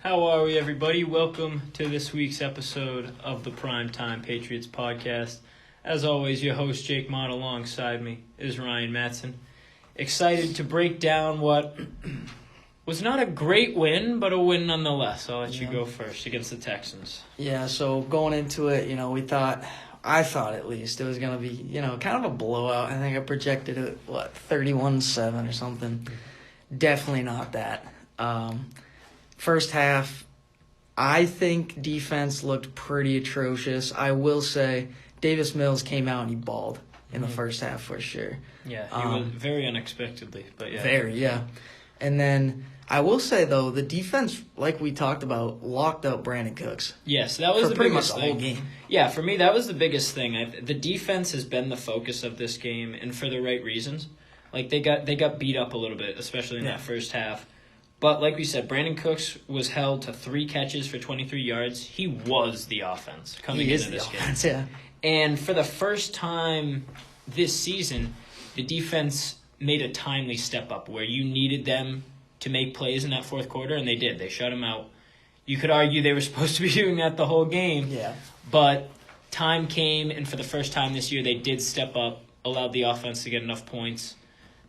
How are we, everybody? Welcome to this week's episode of the PrimeTime Patriots podcast. As always, your host, Jake Mott, alongside me is Ryan Matson. Excited to break down what was not a great win, but a win nonetheless. I'll let you go first against the Texans. Yeah, so going into it, I thought at least it was going to be, kind of a blowout. I think I projected it, 31-7 or something. Definitely not that. First half, I think defense looked pretty atrocious. I will say Davis Mills came out and he balled in the first half for sure. Yeah, he was very unexpectedly, but yeah. Very, yeah. And then I will say, though, the defense, like we talked about, locked up Brandon Cooks. Yes, that was the pretty biggest much thing. The whole game. Yeah, for me, that was the biggest thing. The defense has been the focus of this game, and for the right reasons. Like, they got beat up a little bit, especially in that first half. But like we said, Brandon Cooks was held to 3 catches for 23 yards. He was the offense coming into this game. Yeah. And for the first time this season, the defense made a timely step up where you needed them to make plays in that fourth quarter, and they did. They shut him out. You could argue they were supposed to be doing that the whole game. Yeah. But time came, and for the first time this year, they did step up, allowed the offense to get enough points,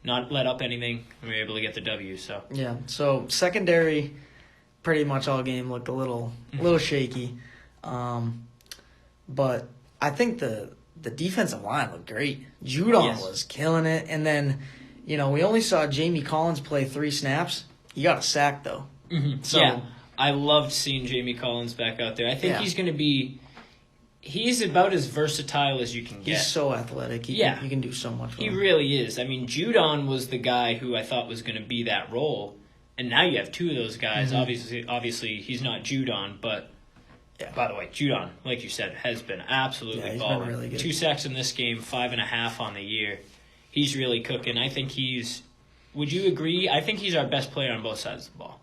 not let up anything, and we were able to get the W. So secondary, pretty much all game looked a little shaky, but I think the defensive line looked great. Judon was killing it, and then we only saw Jamie Collins play 3 snaps. He got a sack though. Mm-hmm. So yeah, I loved seeing Jamie Collins back out there. I think he's going to be. He's about as versatile as you can get. He's so athletic. He can do so much with him. He really is. I mean, Judon was the guy who I thought was going to be that role, and now you have 2 of those guys. Mm-hmm. Obviously, he's not Judon, but by the way, Judon, like you said, has been absolutely balling. Been really good. 2 sacks in this game, 5.5 on the year. He's really cooking. I think he's. Would you agree? I think he's our best player on both sides of the ball.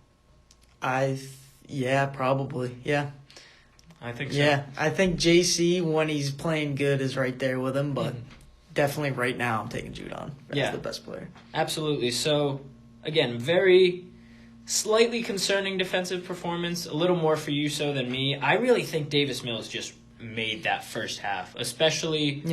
Probably. Yeah. I think so. Yeah, I think JC, when he's playing good, is right there with him, but definitely right now I'm taking Judon as the best player. Absolutely. So, again, very slightly concerning defensive performance, a little more for you so than me. I really think Davis Mills just made that first half, especially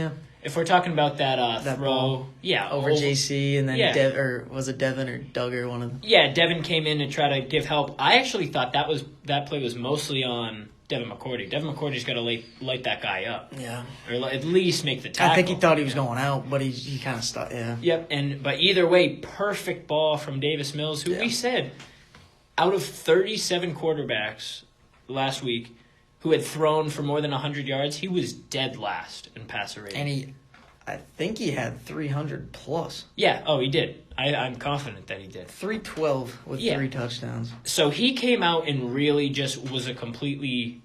if we're talking about that throw. Ball over JC, and then was it Devin or Duggar, one of them? Yeah, Devin came in to try to give help. I actually thought that play was mostly on Devin McCourty. Devin McCourty's got to light that guy up. Yeah. Or at least make the tackle. I think he thought he was going out, but he kind of stopped. Yeah. Yep. But either way, perfect ball from Davis Mills, who we said, out of 37 quarterbacks last week who had thrown for more than 100 yards, he was dead last in passer rating. And I think he had 300 plus. Yeah. Oh, he did. I'm confident that he did. 312 with 3 touchdowns. So he came out and really just was a completely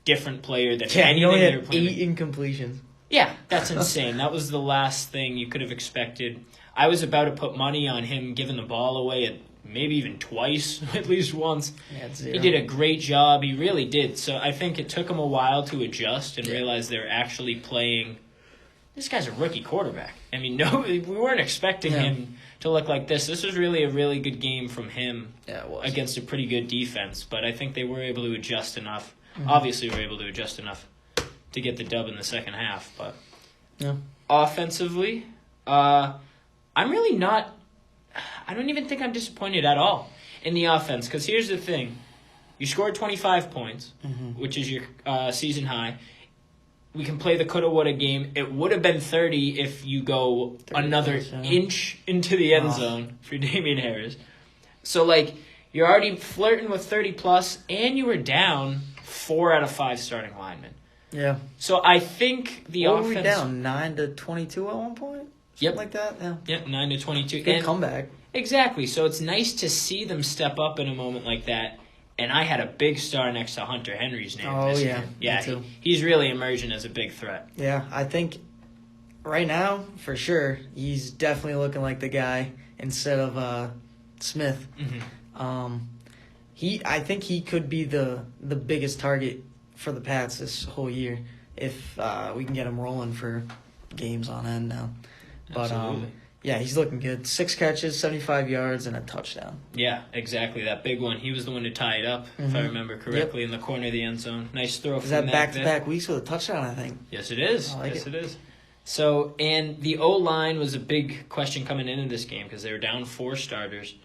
different player than he anything only they had were playing. 8 incompletions. Yeah, that's insane. That was the last thing you could have expected. I was about to put money on him giving the ball away maybe even twice, at least once. He did a great job. He really did. So I think it took him a while to adjust and realize they're actually playing. This guy's a rookie quarterback. I mean, we weren't expecting him to look like this. This was really a really good game from him against a pretty good defense. But I think they were able to adjust enough. Mm-hmm. Obviously, were able to adjust enough to get the dub in the second half. But offensively, I'm really not. I don't even think I'm disappointed at all in the offense. Because here's the thing: you scored 25 points, which is your season high. We can play the coulda woulda game. It would have been 30 if you go another inch into the end zone for Damian Harris. So you're already flirting with 30 plus, and you were down 4 out of 5 starting linemen. Yeah. So I think the offense. Were we down 9-22 at one point? Something like that. Yeah. Yep, 9-22. Good comeback. Exactly. So it's nice to see them step up in a moment like that. And I had a big star next to Hunter Henry's name this year. Yeah, he's really emerging as a big threat. Yeah, I think right now, for sure, he's definitely looking like the guy instead of Smith. Mm-hmm. I think he could be the biggest target for the Pats this whole year if we can get him rolling for games on end now. But Absolutely. Yeah, he's looking good. 6 catches, 75 yards, and a touchdown. Yeah, exactly. That big one. He was the one to tie it up, if I remember correctly, in the corner of the end zone. Nice throw from Mac. Is that back-to-back weeks with a touchdown, I think? Yes, it is. It is. So, and the O-line was a big question coming into this game because they were down 4 starters.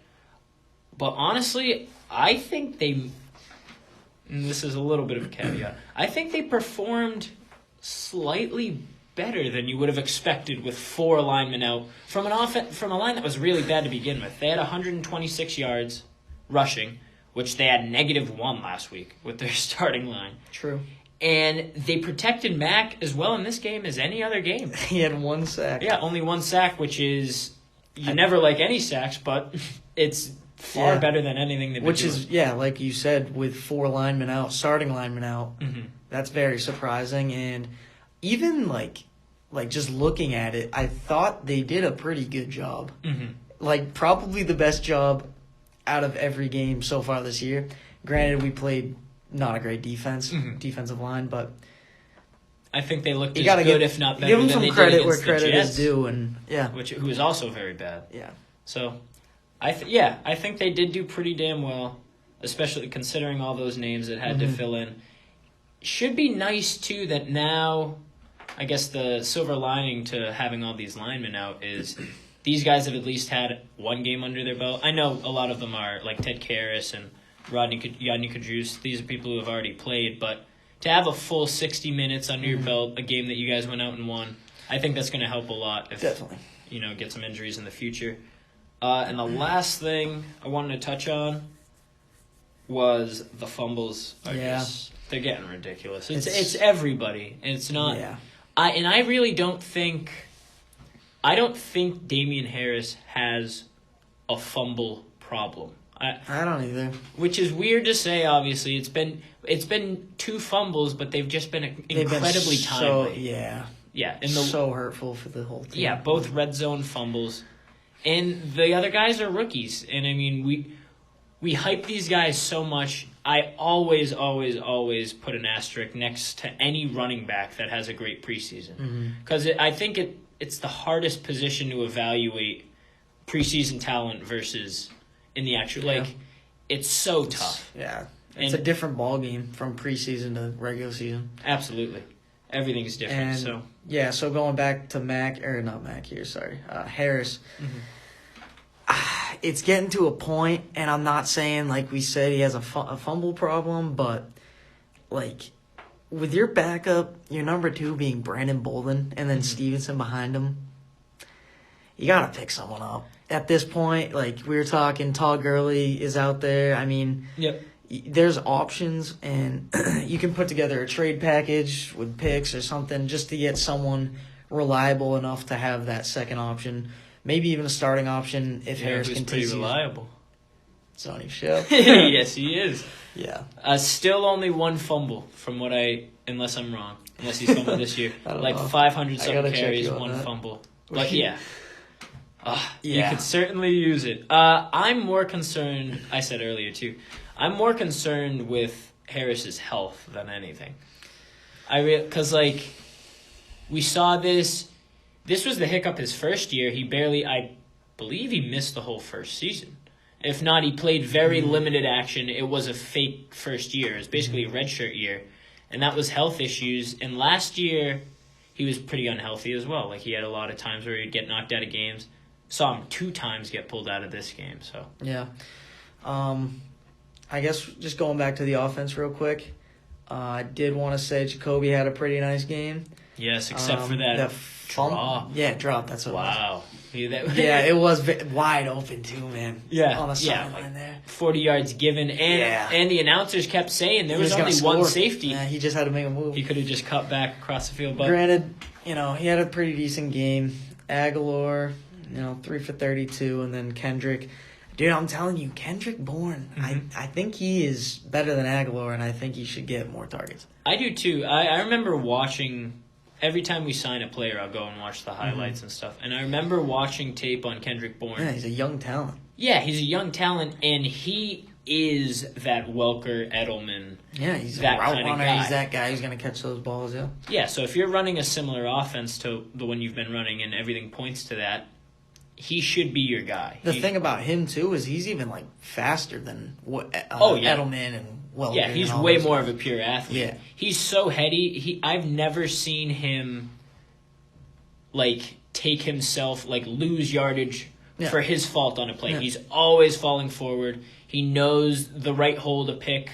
But honestly, I think and this is a little bit of a caveat, I think they performed slightly better than you would have expected with 4 linemen out from from a line that was really bad to begin with. They had 126 yards rushing, which they had -1 last week with their starting line. True. And they protected Mac as well in this game as any other game. He had 1 sack. Yeah, only 1 sack, which is you never like any sacks, but it's far better than anything they've been doing. Which is, like you said, with 4 linemen out, starting linemen out, that's very surprising. And even, like just looking at it, I thought they did a pretty good job. Like, probably the best job out of every game so far this year. Granted, we played not a great defensive line, but I think they looked as good, if not better, give them than some they credit did where against credit the Jets, is due, and who is also very bad. Yeah. So, I think they did do pretty damn well, especially considering all those names that had to fill in. Should be nice too that now, I guess the silver lining to having all these linemen out is these guys have at least had 1 game under their belt. I know a lot of them are like Ted Karras and Yadni Kajus. These are people who have already played, but to have a full 60 minutes under your belt, a game that you guys went out and won, I think that's going to help a lot if definitely get some injuries in the future. And the last thing I wanted to touch on was the fumbles. They're getting ridiculous. It's everybody, and it's not. Yeah. I really don't think. I don't think Damian Harris has a fumble problem. I don't either. Which is weird to say. Obviously, it's been 2 fumbles, but they've just been incredibly timely. Yeah, and so hurtful for the whole team. Yeah, both red zone fumbles, and the other guys are rookies. And I mean, we hype these guys so much. I always put an asterisk next to any running back that has a great preseason because I think it's the hardest position to evaluate preseason talent versus in the actual it's so tough. It's a different ball game from preseason to regular season. Absolutely, everything's different. So going back to Harris. It's getting to a point, and I'm not saying, like we said, he has a fumble problem, but, like, with your backup, your number 2 being Brandon Bolden, and then Stevenson behind him, you got to pick someone up. At this point, like, we were talking, Todd Gurley is out there. I mean, there's options, and you can put together a trade package with picks or something just to get someone reliable enough to have that second option. Maybe even a starting option if Harris continues. Pretty reliable. Sonny Shell. Yes, he is. Yeah. Still only 1 fumble from unless I'm wrong. Unless he's fumbled this year. Like 500-something carries, 1 fumble. But you could certainly use it. I'm more concerned, I said earlier too, I'm more concerned with Harris's health than anything. Because, we saw this. This was the hiccup his first year. I believe he missed the whole first season. If not, he played very limited action. It was a fake first year. It was basically a redshirt year. And that was health issues. And last year, he was pretty unhealthy as well. Like, he had a lot of times where he'd get knocked out of games. Saw him 2 times get pulled out of this game. So yeah. I guess just going back to the offense real quick, I did want to say Jacoby had a pretty nice game. Yes, except for that drop. Yeah, drop. That's what it was. Wow. It was wide open too, man. Yeah. On the sideline there. 40 yards given. And the announcers kept saying there was only one safety. Yeah, he just had to make a move. He could have just cut back across the field. But granted, he had a pretty decent game. Aguilar, 3 for 32, and then Kendrick. Dude, I'm telling you, Kendrick Bourne, I think he is better than Aguilar, and I think he should get more targets. I do too. I remember watching. Every time we sign a player, I'll go and watch the highlights and stuff. And I remember watching tape on Kendrick Bourne. Yeah, he's a young talent. Yeah, he's a young talent, and he is that Welker, Edelman. Yeah, he's that a route kind of runner. guy. He's that guy who's going to catch those balls, yeah. Yeah, so if you're running a similar offense to the one you've been running and everything points to that, he should be your guy. The thing about him, too, is he's even, like, faster than Edelman and Welker. Yeah, he's way more of a pure athlete. Yeah. He's so heady. I've never seen him, like, take himself, like, lose yardage for his fault on a play. Yeah. He's always falling forward. He knows the right hole to pick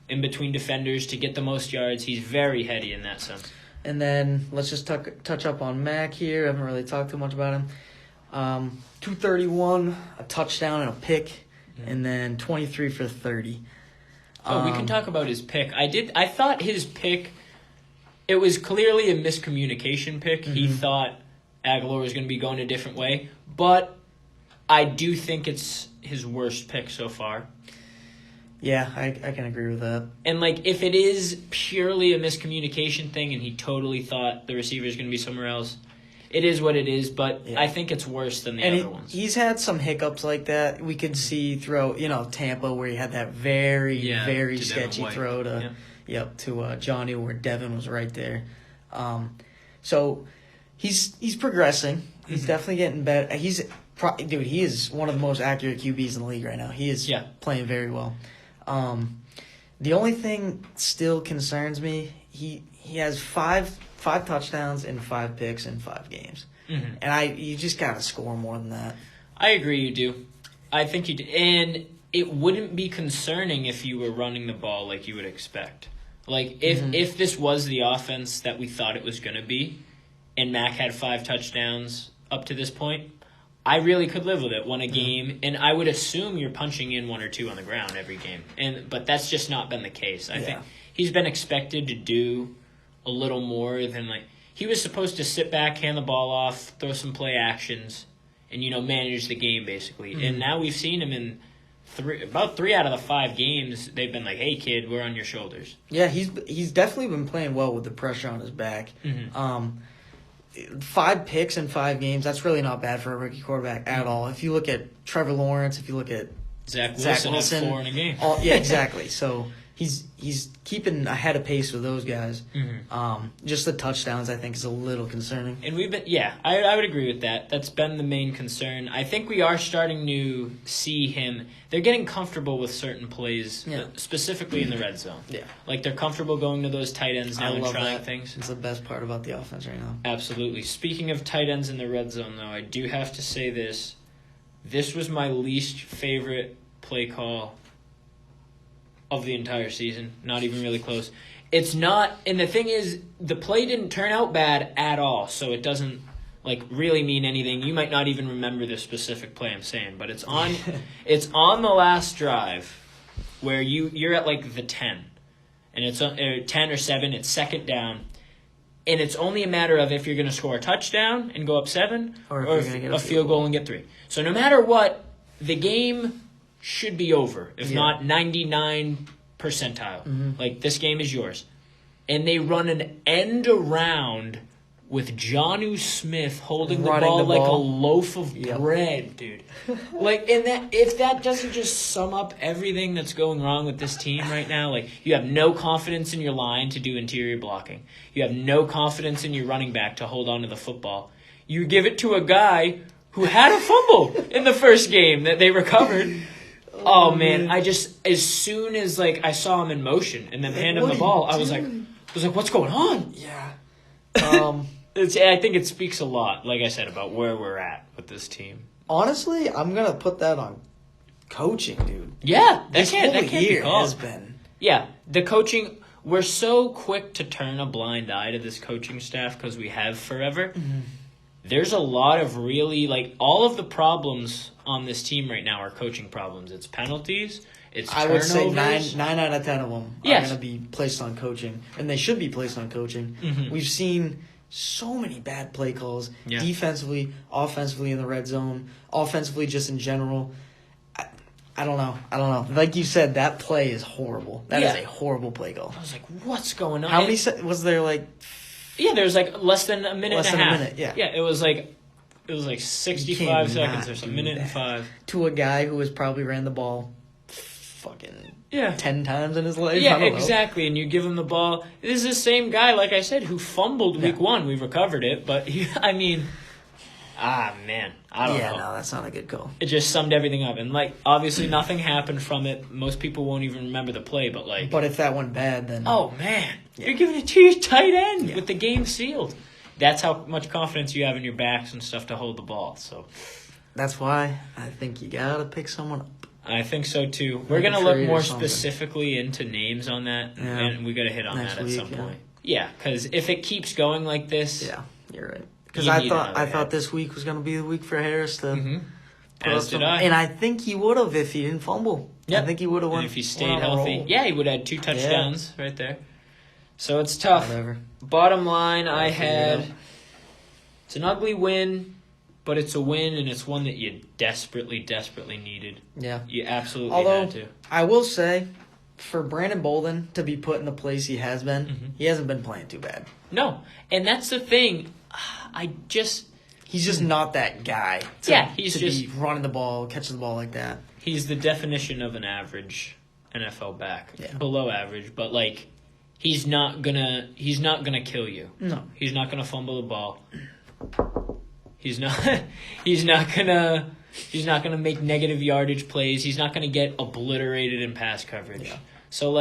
in between defenders to get the most yards. He's very heady in that sense. And then let's just touch up on Mac here. I haven't really talked too much about him. 231, a touchdown and a pick, and then 23 for 30. We can talk about his pick. I thought his pick, it was clearly a miscommunication pick. Mm-hmm. He thought Aguilar was going to be going a different way, but I do think it's his worst pick so far. Yeah, I can agree with that. And, like, if it is purely a miscommunication thing and he totally thought the receiver is going to be somewhere else, it is what it is, but I think it's worse than the other ones. He's had some hiccups like that. We could see throughout, Tampa, where he had that very, very sketchy throw to Johnny, where Devin was right there. So he's progressing. He's definitely getting better. He is one of the most accurate QBs in the league right now. He is playing very well. The only thing still concerns me, he has five touchdowns and 5 picks in 5 games. Mm-hmm. And you just got to score more than that. I agree you do. I think you do. And it wouldn't be concerning if you were running the ball like you would expect. Like, if this was the offense that we thought it was going to be, and Mac had 5 touchdowns up to this point, I really could live with it. Won a game, and I would assume you're punching in 1 or 2 on the ground every game. But that's just not been the case. I think he's been expected to do a little more than, like, he was supposed to sit back, hand the ball off, throw some play actions, and, manage the game, basically. Mm-hmm. And now we've seen him in about 3 out of the 5 games, they've been like, hey, kid, we're on your shoulders. Yeah, he's definitely been playing well with the pressure on his back. Mm-hmm. 5 picks in 5 games, that's really not bad for a rookie quarterback at all. If you look at Trevor Lawrence, if you look at Zach Wilson had 4 in a game. Exactly. So he's keeping ahead of pace with those guys. Mm-hmm. Just the touchdowns, I think, is a little concerning. And I would agree with that. That's been the main concern. I think we are starting to see him. They're getting comfortable with certain plays, specifically in the red zone. Yeah, like they're comfortable going to those tight ends now and trying things. It's the best part about the offense right now. Absolutely. Speaking of tight ends in the red zone, though, I do have to say this. This was my least favorite play call of the entire season. Not even really close. It's not, and the thing is, the play didn't turn out bad at all, so it doesn't, really mean anything. You might not even remember the specific play I'm saying, but it's on it's on the last drive where you're at, the 10, and it's 10 or 7, it's second down, and it's only a matter of if you're going to score a touchdown and go up 7, or if a field goal and get 3. So no matter what, the game should be over, if not 99 percentile. Mm-hmm. This game is yours. And they run an end around with Jonnu Smith holding the ball like a loaf of bread, dude. And if that doesn't just sum up everything that's going wrong with this team right now, you have no confidence in your line to do interior blocking. You have no confidence in your running back to hold on to the football. You give it to a guy who had a fumble in the first game that they recovered. Oh man, as soon as I saw him in motion and then hand him the ball, I was like, what's going on? Yeah. I think it speaks a lot, like I said, about where we're at with this team. Honestly, I'm gonna put that on coaching, dude. Yeah, that can't be called. Has been. Yeah, the coaching. We're so quick to turn a blind eye to this coaching staff because we have forever. Mm-hmm. There's a lot of really, all of the problems on this team right now are coaching problems. It's penalties, it's turnovers. I would say 9 out of 10 of them are going to be placed on coaching, and they should be placed on coaching. Mm-hmm. We've seen so many bad play calls, defensively, offensively in the red zone, offensively just in general. I don't know. Like you said, that play is horrible. That is a horrible play call. I was like, what's going on? How many was there, Yeah, there was less than a minute and a half. Yeah, it was 65 seconds or something, minute and 5. To a guy who has probably ran the ball fucking 10 times in his life. Yeah, exactly. And you give him the ball. This is the same guy, like I said, who fumbled week 1. We recovered it, but Man. I don't know. Yeah, no, that's not a good call. It just summed everything up. And, obviously nothing happened from it. Most people won't even remember the play, but, But if that went bad, then... Oh, man. Yeah. You're giving it to your tight end with the game sealed. That's how much confidence you have in your backs and stuff to hold the ball. So that's why I think you got to pick someone up. I think so, too. We're going to look more specifically into names on that, and we got to hit on that at some point. Yeah, because if it keeps going like this... Yeah, you're right. Because I thought this week was going to be the week for Harris to... Mm-hmm. As did I. And I think he would have if he didn't fumble. Yep. I think he would have won. And if he stayed healthy. Yeah, he would have had 2 touchdowns right there. So it's tough. Whatever. Bottom line, it's an ugly win, but it's a win, and it's one that you desperately, desperately needed. Yeah. You absolutely had to. I will say, for Brandon Bolden to be put in the place he has been, he hasn't been playing too bad. No, and that's the thing. He's just not that guy. He's just be running the ball, catching the ball like that. He's the definition of an average NFL back. Yeah. Below average, but he's not gonna kill you. No. He's not gonna fumble the ball. He's not gonna make negative yardage plays. He's not gonna get obliterated in pass coverage. Yeah. So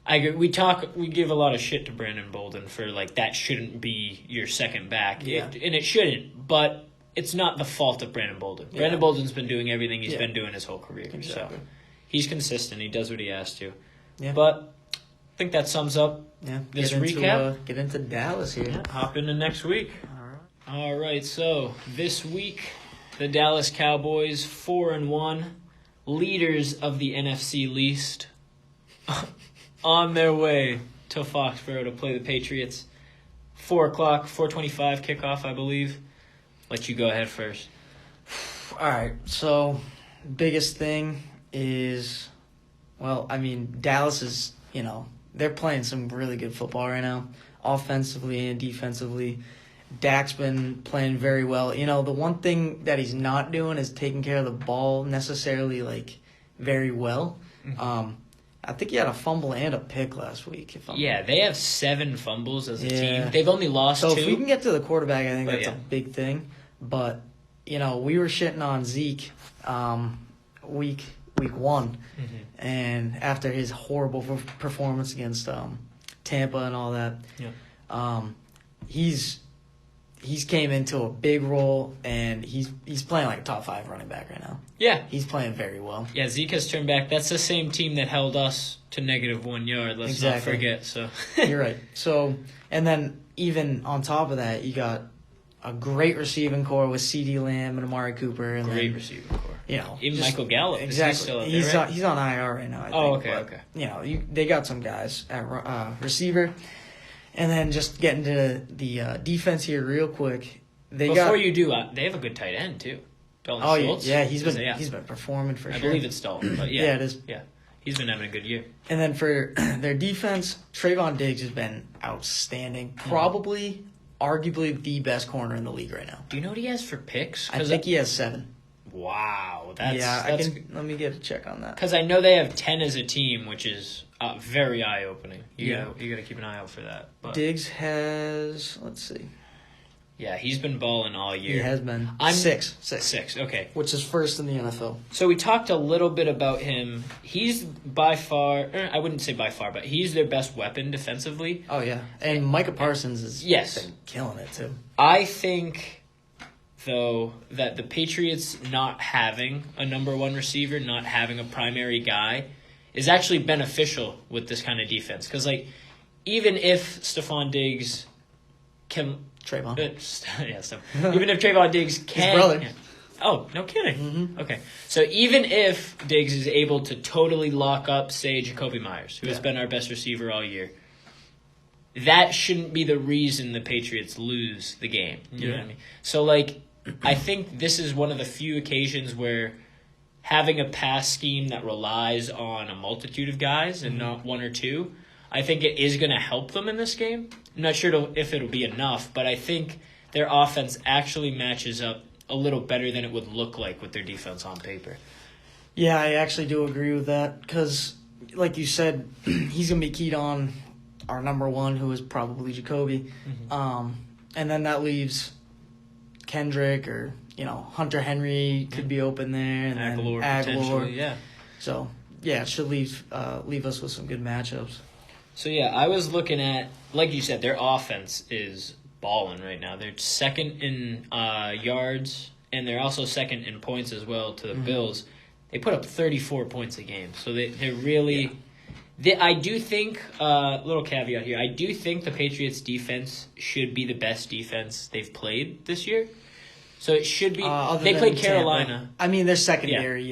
we give a lot of shit to Brandon Bolden for that shouldn't be your second back. Yeah. And it shouldn't, but it's not the fault of Brandon Bolden. Yeah. Brandon Bolden's been doing everything he's been doing his whole career. Exactly. So he's consistent. He does what he has to. Yeah. But I think that sums up this recap. Get into Dallas here. Yeah, hop into next week. All right, so this week, the Dallas Cowboys, 4-1, leaders of the NFC least, on their way to Foxborough to play the Patriots. 4:25 kickoff, I believe. Let you go ahead first. All right, so biggest thing is, Dallas is, they're playing some really good football right now, offensively and defensively. Dak's been playing very well. The one thing that he's not doing is taking care of the ball necessarily, very well. Mm-hmm. I think he had a fumble and a pick last week. They have 7 fumbles as a team. They've only lost 2. So if we can get to the quarterback, I think that's a big thing. But, we were shitting on Zeke week 1. Mm-hmm. And after his horrible performance against Tampa and all that, he's came into a big role, and he's playing like a top 5 running back right now. Yeah. He's playing very well. Yeah, Zeke has turned back. That's the same team that held us to -1 yard. Let's not forget. So You're right. So, and then even on top of that, you got a great receiving core with CeeDee Lamb and Amari Cooper. And great receiving core. Even just, Michael Gallup. Exactly. Is he still out there, right? He's on IR right now, I think. Okay. They got some guys at receiver. And then just getting to the defense here real quick. Before you do, they have a good tight end too. Dalton Schultz. Yeah, he's been performing for sure. I believe it's Dalton, but yeah, it is. Yeah, he's been having a good year. And then for their defense, Trayvon Diggs has been outstanding. Probably, arguably the best corner in the league right now. Do you know what he has for picks? I think he has 7. Wow, let me get a check on that. Because I know they have 10 as a team, which is very eye opening. You gotta keep an eye out for that. But Diggs has, let's see. Yeah, he's been balling all year. He has been. 6. Okay. Which is first in the NFL. So we talked a little bit about him. He's by far, I wouldn't say by far, but he's their best weapon defensively. Oh, yeah. And Micah Parsons has been killing it, too. I think, though, that the Patriots not having a number 1 receiver, not having a primary guy, is actually beneficial with this kind of defense. Because, even if Stephon Diggs can... Trayvon. Even if Trayvon Diggs can... His brother. Yeah. Oh, no kidding. Mm-hmm. Okay. So even if Diggs is able to totally lock up, say, Jacoby Myers, who has been our best receiver all year, that shouldn't be the reason the Patriots lose the game. You know what I mean? So, I think this is one of the few occasions where having a pass scheme that relies on a multitude of guys and not 1 or 2, I think it is going to help them in this game. I'm not sure if it'll be enough, but I think their offense actually matches up a little better than it would look like with their defense on paper. Yeah, I actually do agree with that because, like you said, he's going to be keyed on our number 1, who is probably Jacoby. Mm-hmm. And then that leaves Kendrick or, Hunter Henry could be open there. And Aguilar, then potentially, yeah. So, yeah, it should leave us with some good matchups. So, yeah, I was looking at, like you said, their offense is balling right now. They're second in yards, and they're also second in points as well to the Bills. They put up 34 points a game. So they're really... I do think, little caveat here, I do think the Patriots' defense should be the best defense they've played this year. So it should be... they played Carolina. Tampa. I mean, their secondary,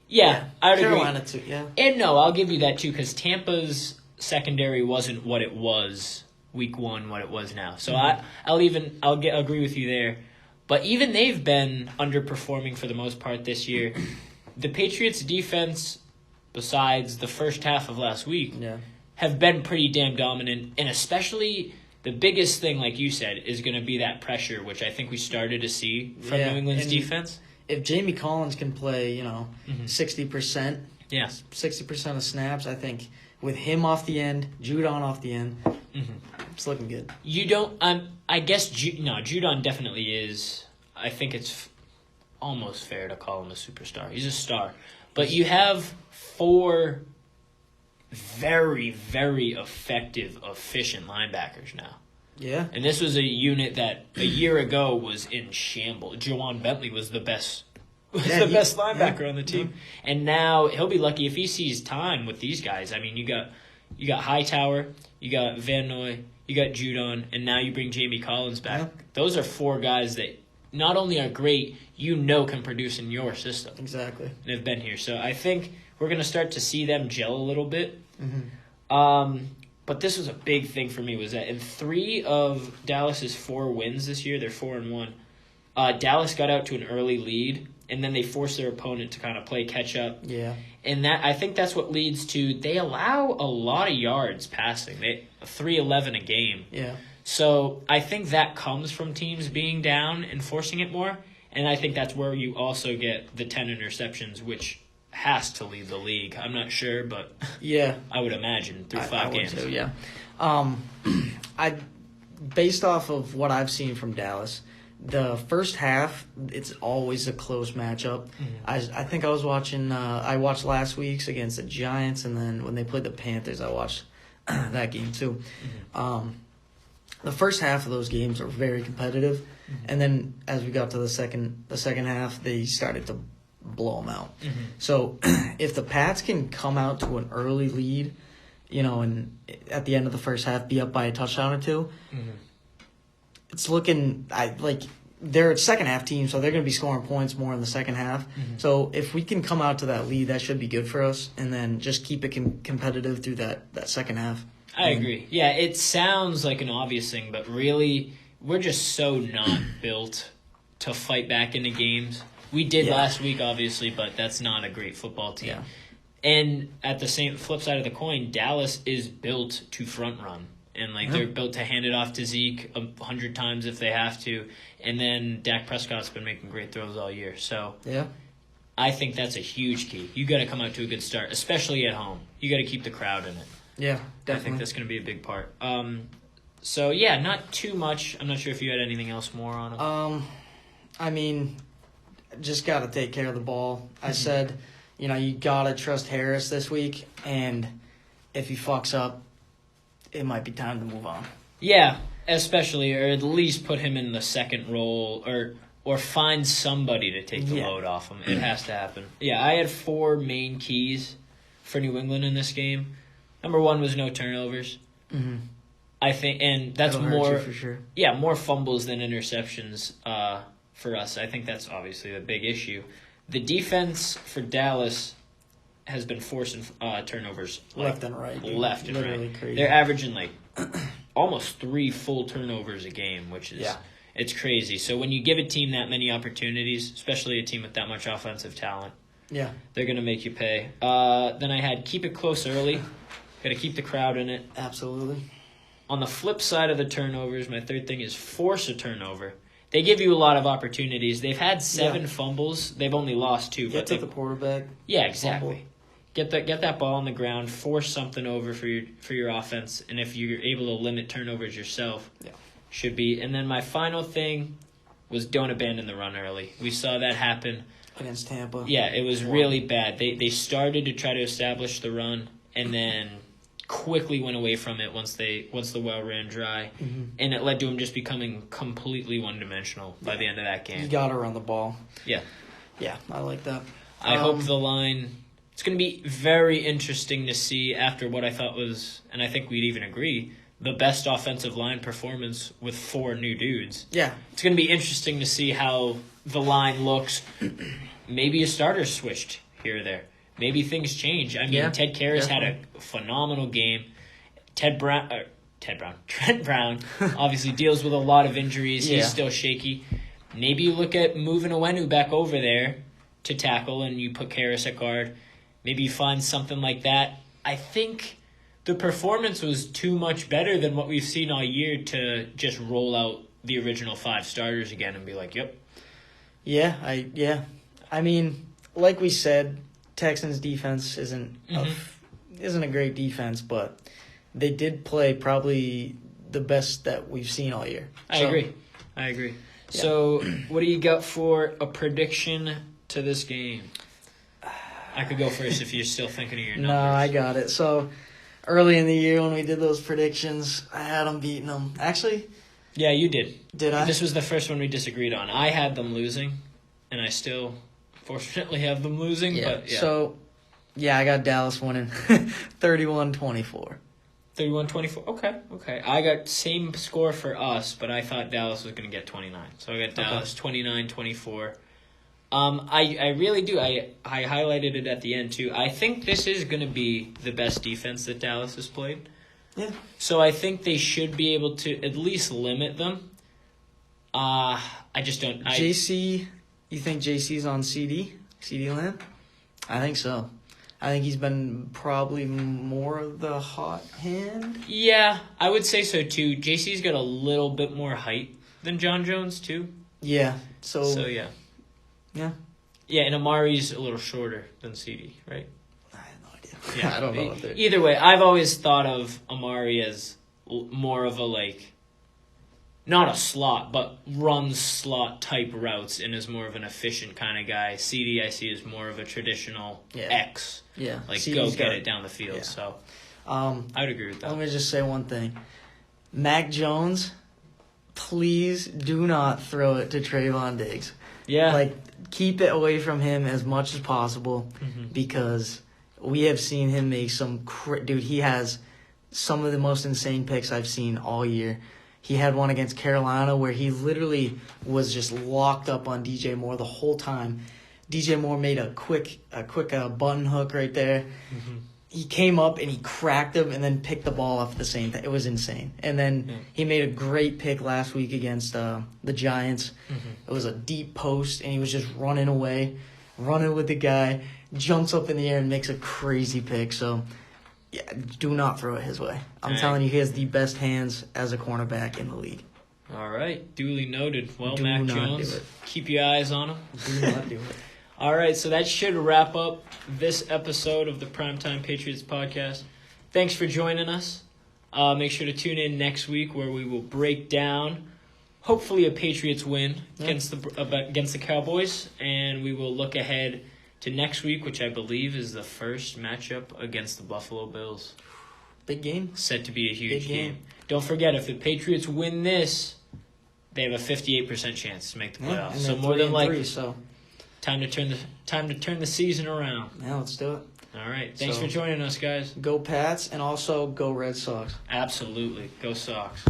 Yeah, I would Carolina agree. too, yeah. And no, I'll give you that too, because Tampa's secondary wasn't what it was week one, what it was now. So I'll agree with you there. But even they've been underperforming for the most part this year. The Patriots' defense, besides the first half of last week, have been pretty damn dominant. And especially the biggest thing, like you said, is going to be that pressure, which I think we started to see from New England's defense. If Jamie Collins can play, 60%, 60% of snaps, I think with him off the end, Judon off the end, it's looking good. You don't, I guess, Judon definitely is. I think it's almost fair to call him a superstar. He's a star. But you have 4 very, very effective, efficient linebackers now. Yeah. And this was a unit that a year ago was in shambles. Jawan Bentley was the best best linebacker on the team. And now he'll be lucky if he sees time with these guys. I mean, you got Hightower, you got Van Noy, you got Judon, and now you bring Jamie Collins back. Yeah. Those are 4 guys that not only are great, can produce in your system. Exactly. And have been here. So I think we're going to start to see them gel a little bit. But this was a big thing for me, was that in 3 of Dallas's 4 wins this year, they're 4-1. Dallas got out to an early lead, and then they forced their opponent to kind of play catch up. Yeah. And I think that's what leads to, they allow a lot of yards passing. 311 a game. Yeah. So I think that comes from teams being down and forcing it more. And I think that's where you also get the 10 interceptions, which has to lead the league. I'm not sure, but I would imagine through 5 games. Too, yeah. Based off of what I've seen from Dallas, the first half, it's always a close matchup. I think I was watching. I watched last week's against the Giants, and then when they played the Panthers, I watched that game too. The first half of those games are very competitive, and then as we got to the second half, they started to blow them out. So if the Pats can come out to an early lead, and at the end of the first half be up by a touchdown or 2, it's looking they're a second half team, so they're going to be scoring points more in the second half. So if we can come out to that lead, that should be good for us, and then just keep it competitive through that second half. I agree. Yeah, it sounds like an obvious thing, but really, we're just so not built to fight back into games. We did last week, obviously, but that's not a great football team. Yeah. And at the same flip side of the coin, Dallas is built to front run. And they're built to hand it off to Zeke 100 times if they have to. And then Dak Prescott's been making great throws all year. So I think that's a huge key. You got to come out to a good start, especially at home. You got to keep the crowd in it. Yeah, definitely. I think that's going to be a big part. So, yeah, not too much. I'm not sure if you had anything else more on it. I mean, just got to take care of the ball. I said, you got to trust Harris this week, and if he fucks up, it might be time to move on. Yeah, especially, or at least put him in the second role, or find somebody to take the load off him. It has to happen. Yeah, I had 4 main keys for New England in this game. Number 1 was no turnovers. I think, and that's more for sure. Yeah, more fumbles than interceptions for us. I think that's obviously the big issue. The defense for Dallas has been forcing turnovers left and right. Left and Literally right. Crazy. They're averaging almost 3 full turnovers a game, which is it's crazy. So when you give a team that many opportunities, especially a team with that much offensive talent, they're going to make you pay. Then I had keep it close early. Got to keep the crowd in it. Absolutely. On the flip side of the turnovers, my third thing is force a turnover. They give you a lot of opportunities. They've had 7 fumbles. They've only lost 2. Get to the quarterback. Yeah, exactly. Get that ball on the ground. Force something over for your offense. And if you're able to limit turnovers yourself, should be. And then my final thing was don't abandon the run early. We saw that happen against Tampa. Yeah, it was really bad. They started to try to establish the run and then quickly went away from it once the well ran dry, and it led to him just becoming completely one-dimensional by the end of that game. You got to run the ball. Yeah, I like that. I hope the line. It's going to be very interesting to see after what I thought was, and I think we'd even agree, the best offensive line performance with 4 new dudes. Yeah, it's going to be interesting to see how the line looks. Maybe a starter switched here or there. Maybe things change. I mean, Ted Karras had a phenomenal game. Trent Brown obviously deals with a lot of injuries. He's still shaky. Maybe you look at moving Owenu back over there to tackle and you put Karras at guard. Maybe you find something like that. I think the performance was too much better than what we've seen all year to just roll out the original 5 starters again and be like, yep. Yeah. I mean, like we said, Texans defense isn't a great defense, but they did play probably the best that we've seen all year. I agree. Yeah. So, what do you got for a prediction to this game? I could go first if you're still thinking of your numbers. No, I got it. So, early in the year when we did those predictions, I had them beating them. Actually... Yeah, you did. Did I? This was the first one we disagreed on. I had them losing, and I still, fortunately, have them losing. Yeah. But, So, I got Dallas winning 31-24. 31-24. Okay. I got same score for us, but I thought Dallas was going to get 29. So I got Dallas 29-24. I really do. I highlighted it at the end, too. I think this is going to be the best defense that Dallas has played. Yeah. So I think they should be able to at least limit them. I just don't... JC, you think JC's on CD land? I think so. I think he's been probably more of the hot hand. Yeah, I would say so too. JC's got a little bit more height than John Jones too. Yeah. So yeah. Yeah. Yeah, and Amari's a little shorter than CD, right? I have no idea. Yeah, I don't know. Either way, I've always thought of Amari as more of a not a slot, but runs slot type routes and is more of an efficient kind of guy. CD I see is more of a traditional X. Yeah. CD's get it down the field. Yeah. So I would agree with that. Let me just say one thing. Mac Jones, please do not throw it to Trayvon Diggs. Yeah. Keep it away from him as much as possible because we have seen him make some... Dude, he has some of the most insane picks I've seen all year. He had one against Carolina where he literally was just locked up on DJ Moore the whole time. DJ Moore made a quick button hook right there. He came up and he cracked him and then picked the ball off at the same time. It was insane. And then he made a great pick last week against the Giants. It was a deep post and he was just running with the guy, jumps up in the air and makes a crazy pick. So, yeah, do not throw it his way. I'm telling you, he has the best hands as a cornerback in the league. All right. Duly noted. Well, Do Mac not Jones, do it. keep your eyes on him. Do not do it. All right, so that should wrap up this episode of the PrimeTime Patriots podcast. Thanks for joining us. Make sure to tune in next week where we will break down, hopefully, a Patriots win against the Cowboys, and we will look ahead to next week, which I believe is the first matchup against the Buffalo Bills. Big game. Set to be a huge game. Don't forget, if the Patriots win this, they have a 58% chance to make the playoffs. So more than likely, time to turn the season around. Yeah, let's do it. All right. Thanks for joining us, guys. Go Pats and also go Red Sox. Absolutely. Go Sox.